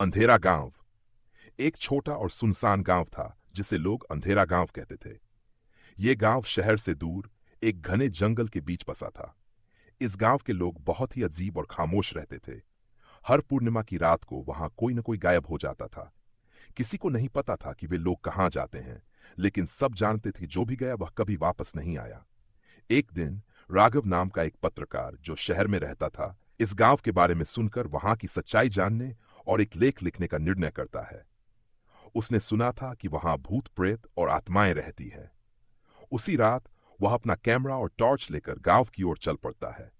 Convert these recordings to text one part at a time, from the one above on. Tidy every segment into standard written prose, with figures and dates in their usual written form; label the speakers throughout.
Speaker 1: अंधेरा गांव। एक छोटा और सुनसान गांव था जिसे लोग अंधेरा गांव कहते थे। ये गांव शहर से दूर एक घने जंगल के बीच बसा था। इस गांव के लोग बहुत ही अजीब और खामोश रहते थे। हर पूर्णिमा की रात को वहां कोई न कोई गायब हो जाता था। किसी को नहीं पता था कि वे लोग कहाँ जाते हैं, लेकिन सब जानते थे जो भी गया वह कभी वापस नहीं आया। एक दिन राघव नाम का एक पत्रकार जो शहर में रहता था, इस गांव के बारे में सुनकर वहां की सच्चाई जानने और एक लेख लिखने का निर्णय करता है। उसने सुना था कि वहां भूत प्रेत और आत्माएं रहती हैं। उसी रात वह अपना कैमरा और टॉर्च लेकर गांव की ओर चल पड़ता है।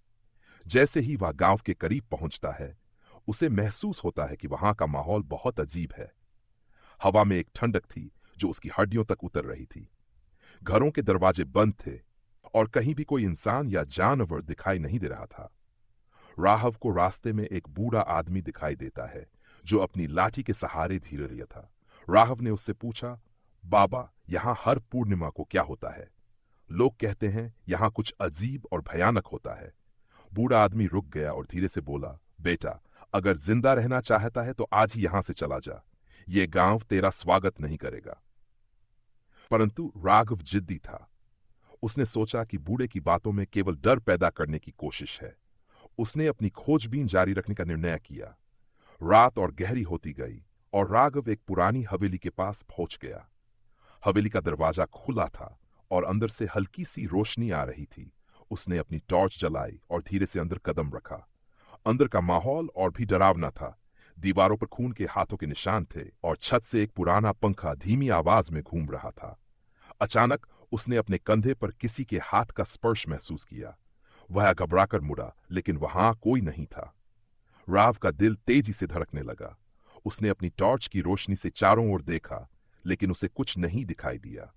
Speaker 1: जैसे ही वह गांव के करीब पहुंचता है, उसे महसूस होता है कि वहां का माहौल बहुत अजीब है। हवा में एक ठंडक थी जो उसकी हड्डियों तक उतर रही थी। घरों के दरवाजे बंद थे और कहीं भी कोई इंसान या जानवर दिखाई नहीं दे रहा था। राघव को रास्ते में एक बूढ़ा आदमी दिखाई देता है जो अपनी लाठी के सहारे धीरे रहा था। राघव ने उससे पूछा, बाबा, यहाँ हर पूर्णिमा को क्या होता है? लोग कहते हैं यहाँ कुछ अजीब और भयानक होता है। बूढ़ा आदमी रुक गया और धीरे से बोला, बेटा, अगर जिंदा रहना चाहता है तो आज ही यहां से चला जा। ये गांव तेरा स्वागत नहीं करेगा। परंतु राघव जिद्दी था। उसने सोचा कि बूढ़े की बातों में केवल डर पैदा करने की कोशिश है। उसने अपनी खोजबीन जारी रखने का निर्णय किया। रात और गहरी होती गई और राघव एक पुरानी हवेली के पास पहुंच गया। हवेली का दरवाजा खुला था और अंदर से हल्की सी रोशनी आ रही थी। उसने अपनी टॉर्च जलाई और धीरे से अंदर कदम रखा। अंदर का माहौल और भी डरावना था। दीवारों पर खून के हाथों के निशान थे और छत से एक पुराना पंखा धीमी आवाज में घूम रहा था। अचानक उसने अपने कंधे पर किसी के हाथ का स्पर्श महसूस किया। वह घबराकर मुड़ा, लेकिन वहां कोई नहीं था। राव का दिल तेजी से धड़कने लगा। उसने अपनी टॉर्च की रोशनी से चारों ओर देखा, लेकिन उसे कुछ नहीं दिखाई दिया।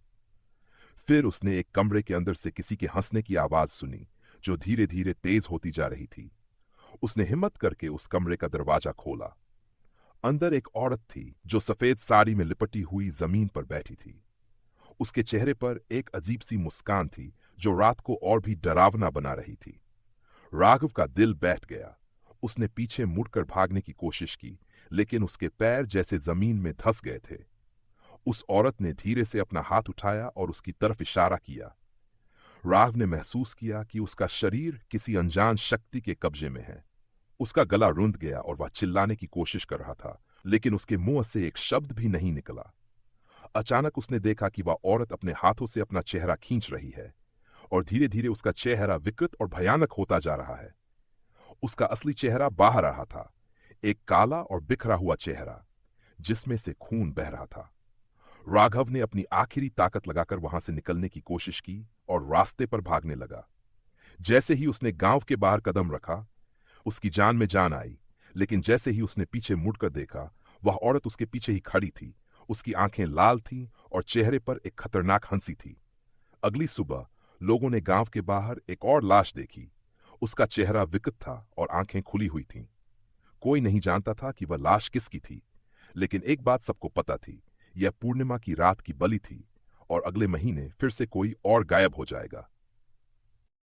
Speaker 1: फिर उसने एक कमरे के अंदर से किसी के हंसने की आवाज सुनी जो धीरे धीरे तेज होती जा रही थी। उसने हिम्मत करके उस कमरे का दरवाजा खोला। अंदर एक औरत थी जो सफेद साड़ी में लिपटी हुई जमीन पर बैठी थी। उसके चेहरे पर एक अजीब सी मुस्कान थी जो रात को और भी डरावना बना रही थी। राघव का दिल बैठ गया। उसने पीछे मुड़कर भागने की कोशिश की, लेकिन उसके पैर जैसे जमीन में धंस गए थे। उस औरत ने धीरे से अपना हाथ उठाया और उसकी तरफ इशारा किया। राघव ने महसूस किया कि उसका शरीर किसी अनजान शक्ति के कब्जे में है। उसका गला रुंध गया और वह चिल्लाने की कोशिश कर रहा था, लेकिन उसके मुंह से एक शब्द भी नहीं निकला। अचानक उसने देखा कि वह औरत अपने हाथों से अपना चेहरा खींच रही है और धीरे धीरे उसका चेहरा विकृत और भयानक होता जा रहा है। उसका असली चेहरा बाहर आ रहा था, एक काला और बिखरा हुआ चेहरा जिसमें से खून बह रहा था। राघव ने अपनी आखिरी ताकत लगाकर वहां से निकलने की कोशिश की और रास्ते पर भागने लगा। जैसे ही उसने गांव के बाहर कदम रखा, उसकी जान में जान आई, लेकिन जैसे ही उसने पीछे मुड़कर देखा, वह औरत उसके पीछे ही खड़ी थी। उसकी आंखें लाल थीं और चेहरे पर एक खतरनाक हंसी थी। अगली सुबह लोगों ने गांव के बाहर एक और लाश देखी। उसका चेहरा विकृत था और आंखें खुली हुई थीं। कोई नहीं जानता था कि वह लाश किसकी थी, लेकिन एक बात सबको पता थी, यह पूर्णिमा की रात की बलि थी और अगले महीने फिर से कोई और गायब हो जाएगा।